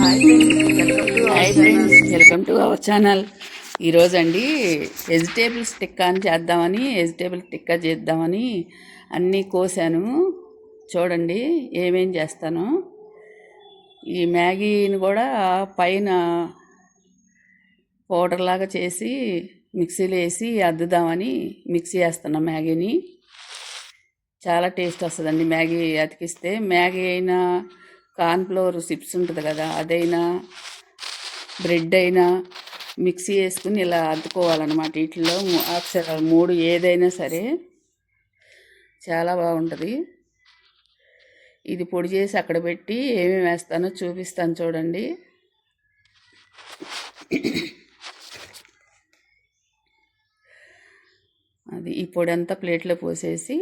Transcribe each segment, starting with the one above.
Hi friends, welcome to our channel. ఈరోజు అండి vegetables tikka అని వెజిటేబుల్ టిక్కా చేద్దామని అన్నీ కోసాను. చూడండి ఏమేం చేస్తాను. ఈ మ్యాగీని కూడా పైన పౌడర్ లాగా చేసి మిక్సీలో వేసి అద్దుదామని మిక్సీ వేస్తున్నాం. మ్యాగీని చాలా టేస్ట్ వస్తుందండి మ్యాగీ అతికిస్తే. మ్యాగీ అయినా కార్న్ఫ్లోర్ చిప్స్ ఉంటుంది కదా, అదైనా బ్రెడ్ అయినా మిక్సీ వేసుకుని ఇలా అద్దుకోవాలన్నమాట. వీటిలో అక్షరాలు 3 ఏదైనా సరే చాలా బాగుంటుంది. ఇది పొడి చేసి అక్కడ పెట్టి ఏమేమి వేస్తానో చూపిస్తాను చూడండి. అది ఈ పొడి అంతా ప్లేట్లో పోసేసి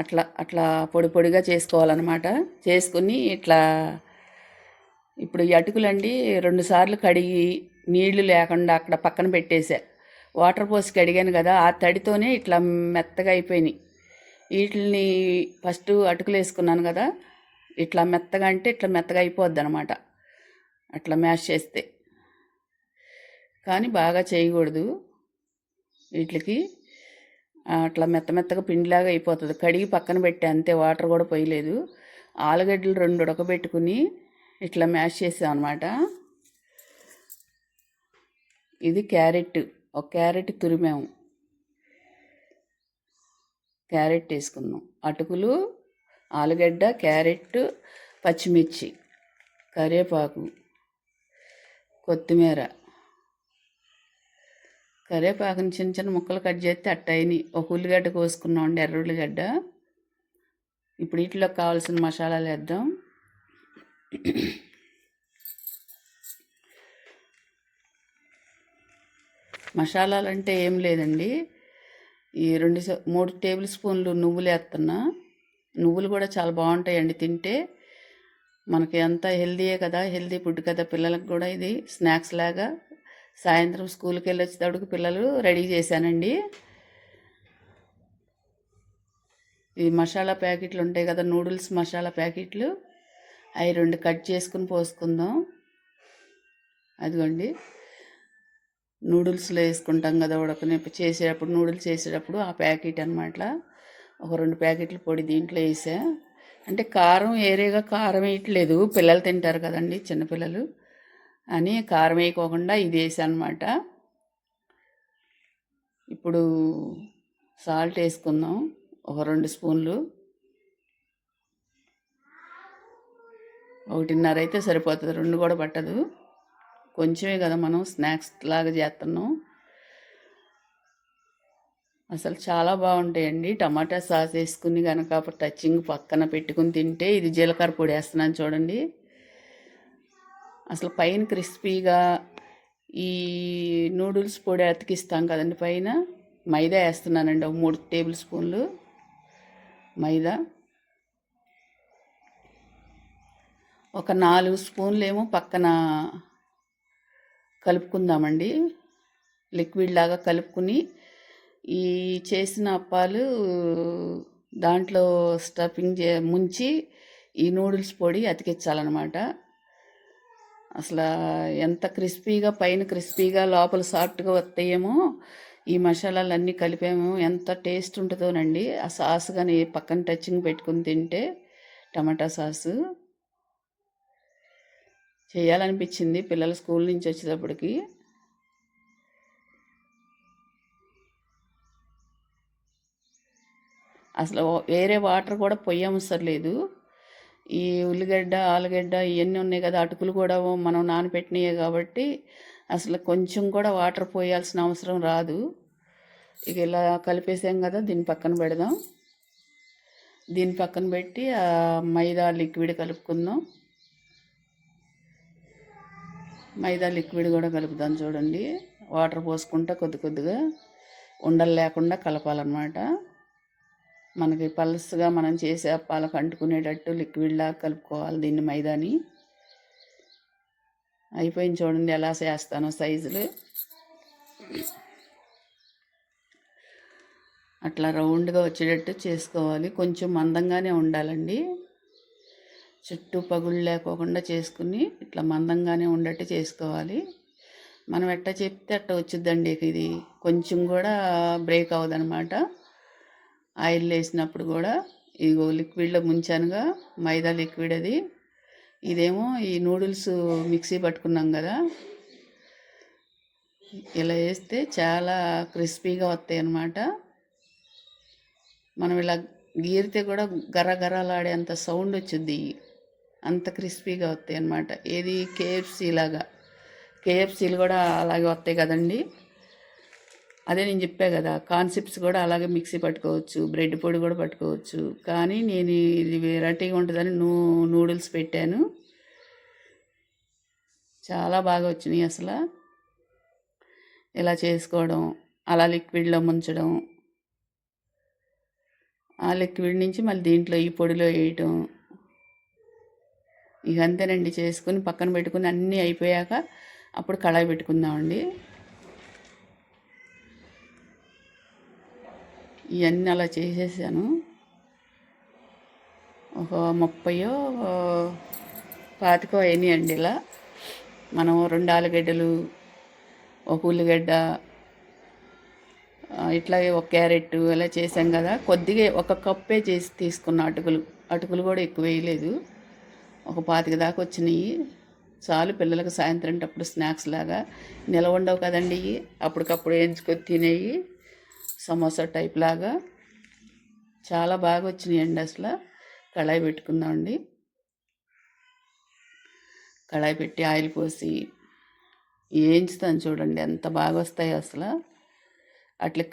అట్లా అట్లా పొడి పొడిగా చేసుకోవాలన్నమాట. చేసుకుని ఇట్లా ఇప్పుడు ఈ అటుకులండి 2 సార్లు కడిగి నీళ్లు లేకుండా అక్కడ పక్కన పెట్టేసా. వాటర్ పోసి కడిగాను కదా, ఆ తడితోనే ఇట్లా మెత్తగా అయిపోయినాయి. వీటిని ఫస్ట్ అటుకులు వేసుకున్నాను కదా, ఇట్లా మెత్తగా అంటే ఇట్లా మెత్తగా అయిపోద్ది అనమాట అట్లా మ్యాష్ చేస్తే. కానీ బాగా చేయకూడదు వీటికి. అట్లా మెత్తగా పిండిలాగా అయిపోతుంది. కడిగి పక్కన పెట్టే అంతే, వాటర్ కూడా పోయలేదు. ఆలుగడ్డలు 2 ఉడకబెట్టుకుని ఇట్లా మ్యాష్ చేసాం అనమాట. ఇది క్యారెట్, ఒక క్యారెట్ తురిమాము, క్యారెట్ వేసుకున్నాం. అటుకులు, ఆలుగడ్డ, క్యారెట్, పచ్చిమిర్చి, కరివేపాకు, కొత్తిమీర. కరివేపాకుని చిన్న చిన్న ముక్కలు కట్ చేస్తే అట్టయిని. ఒక ఉల్లిగడ్డ కోసుకున్నామండి, ఎర్ర ఉల్లిగడ్డ. ఇప్పుడు వీటిలో కావాల్సిన మసాలాలు వేద్దాం. మసాలాలు అంటే ఏం లేదండి, ఈ 3 టేబుల్ స్పూన్లు నువ్వులు వేస్తున్నా. నువ్వులు కూడా చాలా బాగుంటాయండి తింటే. మనకి అంతా హెల్దీయే కదా, హెల్దీ ఫుడ్ కదా. పిల్లలకు కూడా ఇది స్నాక్స్ లాగా సాయంత్రం స్కూల్కి వెళ్ళి వచ్చేటప్పటికి పిల్లలు రెడీ చేశానండి. ఈ మసాలా ప్యాకెట్లు ఉంటాయి కదా, నూడిల్స్ మసాలా ప్యాకెట్లు, అవి 2 కట్ చేసుకుని పోసుకుందాం. అదిగోండి, నూడిల్స్లో వేసుకుంటాం కదా ఉడకని చేసేటప్పుడు, నూడిల్స్ చేసేటప్పుడు ఆ ప్యాకెట్ అనమాట. ఒక 2 ప్యాకెట్లు పొడి దీంట్లో వేసా. అంటే కారం ఏరేగా కారం వేయట్లేదు, పిల్లలు తింటారు కదండి, చిన్నపిల్లలు అని కారం వేయకోకుండా ఇది వేసా అనమాట. ఇప్పుడు సాల్ట్ వేసుకుందాం, ఒక 2 స్పూన్లు. 1.5 అయితే సరిపోతుంది, 2 కూడా పట్టదు. కొంచెమే కదా, మనం స్నాక్స్ లాగా చేస్తున్నాం. అసలు చాలా బాగుంటాయండి. టమాటా సాస్ వేసుకుని కనుక టచింగ్ పక్కన పెట్టుకుని తింటే. ఇది జీలకర్ర పొడి వేస్తున్నాను చూడండి. అసలు పైన క్రిస్పీగా ఈ నూడిల్స్ పొడి అతికిస్తాం కదండి, పైన మైదా వేస్తున్నానండి. ఒక 3 టేబుల్ స్పూన్లు మైదా, ఒక 4 స్పూన్లు ఏమో పక్కన కలుపుకుందామండి. లిక్విడ్ లాగా కలుపుకుని ఈ చేసిన అప్పాలు దాంట్లో స్టఫింగ్ ముంచి ఈ నూడిల్స్ పొడి అతికించాలన్నమాట. అసలు ఎంత క్రిస్పీగా, పైన క్రిస్పీగా లోపల సాఫ్ట్గా వస్తాయేమో. ఈ మసాలాలన్నీ కలిపాము, ఎంత టేస్ట్ ఉంటుందోనండి. ఆ సాస్ కానీ పక్కన టచింగ్ పెట్టుకుని తింటే, టమాటా సాసు చేయాలనిపించింది పిల్లలు స్కూల్ నుంచి వచ్చేటప్పటికి. అసలు వేరే వాటర్ కూడా పొయ్యవసరం లేదు. ఈ ఉల్లిగడ్డ, ఆలుగడ్డ ఇవన్నీ ఉన్నాయి కదా, అటుకులు కూడా మనం నానబెట్టినయే కాబట్టి అసలు కొంచెం కూడా వాటర్ పోయాల్సిన అవసరం రాదు. ఇక ఇలా కలిపేసాం కదా, దీన్ని పక్కన పెడదాం. దీన్ని పక్కన పెట్టి ఆ మైదా లిక్విడ్ కలుపుకుందాం. మైదా లిక్విడ్ కూడా కలుపుదాం చూడండి. వాటర్ పోసుకుంటా కొద్దిగా ఉండలు లేకుండా కలపాలన్నమాట. మనకి పల్స్గా మనం చేసే అప్పాలకు అంటుకునేటట్టు లిక్విడ్లా కలుపుకోవాలి దీన్ని, మైదాని. అయిపోయింది చూడండి ఎలా చేస్తానో సైజులు. అట్లా రౌండ్గా వచ్చేటట్టు చేసుకోవాలి. కొంచెం మందంగానే ఉండాలండి. చుట్టూ పగుళ్ళు లేకోకుండా చేసుకుని ఇట్లా మందంగానే ఉండట్టు చేసుకోవాలి. మనం ఎట్ట చెప్తే అట్ట వచ్చిద్దండి ఇది. కొంచెం కూడా బ్రేక్ అవ్వదనమాట. ఆయిల్ వేసినప్పుడు కూడా ఇదిగో లిక్విడ్లో ముంచానుగా, మైదా లిక్విడ్ అది. ఇదేమో ఈ నూడిల్స్ మిక్సీ పట్టుకున్నాం కదా, ఇలా వేస్తే చాలా క్రిస్పీగా వస్తాయి అన్నమాట. మనం ఇలా గీరితే కూడా గరగరలాడేంత సౌండ్ వచ్చింది, అంత క్రిస్పీగా వస్తాయి అన్నమాట. ఏది కేఎఫ్సీ లాగా. కేఎఫ్సీలు కూడా అలాగే వస్తాయి కదండి. అదే నేను చెప్పా కదా, కాన్సెప్ట్స్ కూడా అలాగే మిక్సీ పట్టుకోవచ్చు, బ్రెడ్ పొడి కూడా పట్టుకోవచ్చు. కానీ నేను ఇది వెరైటీగా ఉంటుందని నూడిల్స్ పెట్టాను. చాలా బాగా వచ్చినాయి అసలు. ఇలా చేసుకోవడం, అలా లిక్విడ్లో ముంచడం, ఆ లిక్విడ్ నుంచి మళ్ళీ దీంట్లో ఈ పొడిలో వేయటం. ఇక అంతేనండి. చేసుకుని పక్కన పెట్టుకుని అన్నీ అయిపోయాక అప్పుడు కళాయి పెట్టుకుందామండి. ఇవన్నీ అలా చేసేసాను. ఒక 30 25 అయినాయండి. ఇలా మనం 2 ఆలుగడ్డలు, ఒక ఉల్లిగడ్డ, ఇట్లాగే ఒక క్యారెట్ ఇలా చేసాం కదా. కొద్దిగా ఒక కప్పే చేసి తీసుకున్న అటుకులు కూడా ఎక్కువ వేయలేదు. ఒక 25 దాకా వచ్చినాయి. చాలు పిల్లలకు సాయంత్రం టప్పుడు స్నాక్స్ లాగా. నిలవ ఉండవు కదండి, అప్పటికప్పుడు వేయించుకొని తినేవి, సమోసా టైప్ లాగా. చాలా బాగా వచ్చినాయండి అసలు. కళాయి పెట్టుకుందామండి. కళాయి పెట్టి ఆయిల్ పోసి వేయించుతాను చూడండి, ఎంత బాగా వస్తాయి అసలు. అట్లా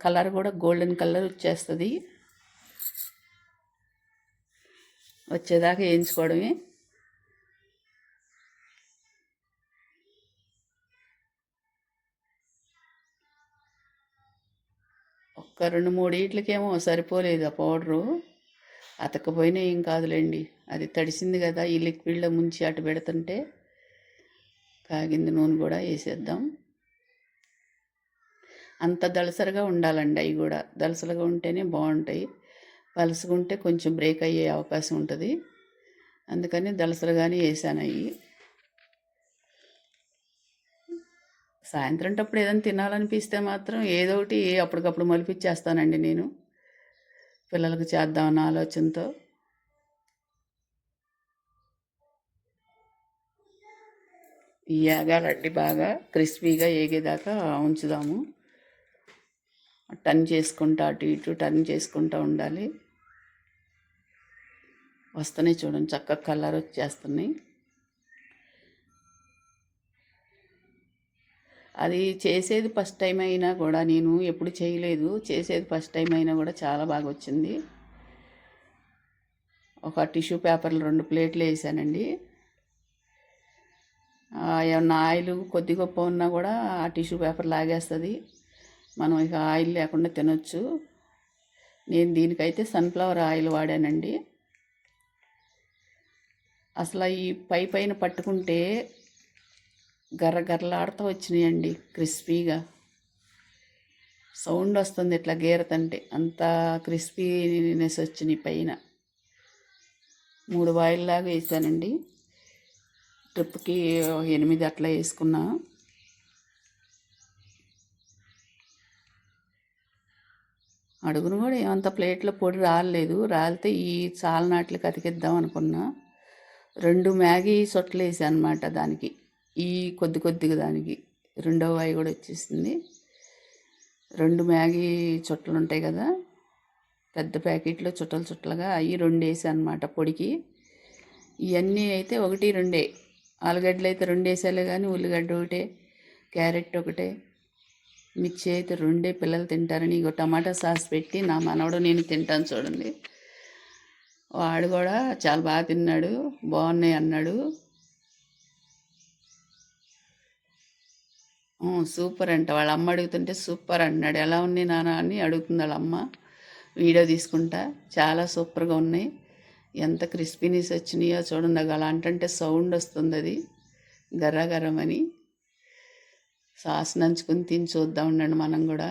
కలర్ కూడా గోల్డెన్ కలర్ వచ్చేస్తుంది. వచ్చేదాకా వేయించుకోవడమే. ఒక్క 2-3 ఇట్లకేమో సరిపోలేదు ఆ పౌడరు. అతకపోయినా ఏం కాదులేండి, అది తడిసింది కదా. ఈ లిక్విడ్లో ముంచి అటు పెడుతుంటే కాగింది నూనె కూడా వేసేద్దాం. అంత దళసరిగా ఉండాలండి. అవి కూడా దళసరిగా ఉంటేనే బాగుంటాయి. పలుసుకుంటే కొంచెం బ్రేక్ అయ్యే అవకాశం ఉంటుంది. అందుకని దళసరిగానే వేసాను అవి. సాయంత్రం టప్పుడు ఏదైనా తినాలనిపిస్తే మాత్రం ఏదో ఒకటి అప్పటికప్పుడు మలిపించేస్తానండి నేను, పిల్లలకు చేద్దామన్న ఆలోచనతో. ఏగాలండి, బాగా క్రిస్పీగా ఏగేదాకా ఉంచుదాము. టర్న్ చేసుకుంటా అటు ఇటు టర్న్ చేసుకుంటూ ఉండాలి. వస్తున్నాయి చూడండి, చక్కగా కలర్ వచ్చేస్తున్నాయి. అది చేసేది ఫస్ట్ టైం అయినా కూడా, నేను ఎప్పుడు చేయలేదు, చేసేది ఫస్ట్ టైం అయినా కూడా చాలా బాగా వచ్చింది. ఒక టిష్యూ పేపర్లు 2 ప్లేట్లు వేసానండి. ఏమన్నా ఆయిల్ కొద్ది గొప్ప ఉన్నా కూడా ఆ టిష్యూ పేపర్ లాగేస్తుంది. మనం ఇక ఆయిల్ లేకుండా తినొచ్చు. నేను దీనికైతే సన్ఫ్లవర్ ఆయిల్ వాడానండి. అసలు ఈ పైన పట్టుకుంటే గర్రగర్రలాడుతూ వచ్చినాయండి, క్రిస్పీగా సౌండ్ వస్తుంది ఇట్లా గీరతంటే, అంత క్రిస్పీనెస్ వచ్చినాయి. పైన 3 బాయిల్లాగా వేసానండి. ట్రిప్కి 8 అట్లా వేసుకున్నా. అడుగును కూడా ఏమంత ప్లేట్లో పొడి రాలేదు. రాలితే ఈ చాలనాట్లకి అతికిద్దాం అనుకున్నా. 2 మ్యాగీ సొట్లు వేసాను అనమాట దానికి. ఈ కొద్దిగా దానికి రెండవ వాయి కూడా వచ్చేసింది. 2 మ్యాగీ చుట్టలు ఉంటాయి కదా, పెద్ద ప్యాకెట్లో చుట్టలుగా, అవి 2 వేసాను అనమాట పొడికి. ఇవన్నీ అయితే 1-2. ఆలుగడ్డలు అయితే 2 వేసాలే, కానీ ఉల్లిగడ్డ ఒకటే, క్యారెట్ ఒకటే, మిర్చి అయితే 2 పిల్లలు తింటారని ఇగో టమాటా సాస్ పెట్టి నా మనవడు నేను తింటాను చూడండి. వాడు కూడా చాలా బాగా తిన్నాడు, బాగున్నాయి అన్నాడు. సూపర్ అంట. వాళ్ళ అమ్మ అడుగుతుంటే సూపర్ అన్నాడు. ఎలా ఉన్నాయి నాన్న అని అడుగుతుంది వాళ్ళ అమ్మ. వీడియో తీసుకుంటా. చాలా సూపర్గా ఉన్నాయి. ఎంత క్రిస్పీనెస్ వచ్చినాయో చూడండి. అలా అంటే సౌండ్ వస్తుంది, అది గర్రగర్రమని. సాస్ నంచుకుని తిని చూద్దాం ఉండండి మనం కూడా.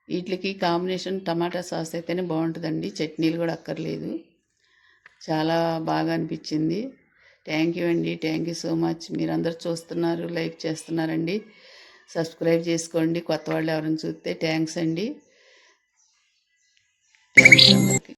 వీటికి కాంబినేషన్ టమాటా సాస్ అయితేనే బాగుంటుందండి, చట్నీలు కూడా అక్కర్లేదు. చాలా బాగా అనిపించింది. థ్యాంక్ యూ అండి, థ్యాంక్ యూ సో మచ్. మీరందరూ చూస్తున్నారు, లైక్ చేస్తున్నారండి. సబ్స్క్రైబ్ చేసుకోండి కొత్త వాళ్ళు ఎవరైనా చూస్తే. థ్యాంక్స్ అండి. థ్యాంక్స్ అందరికీ.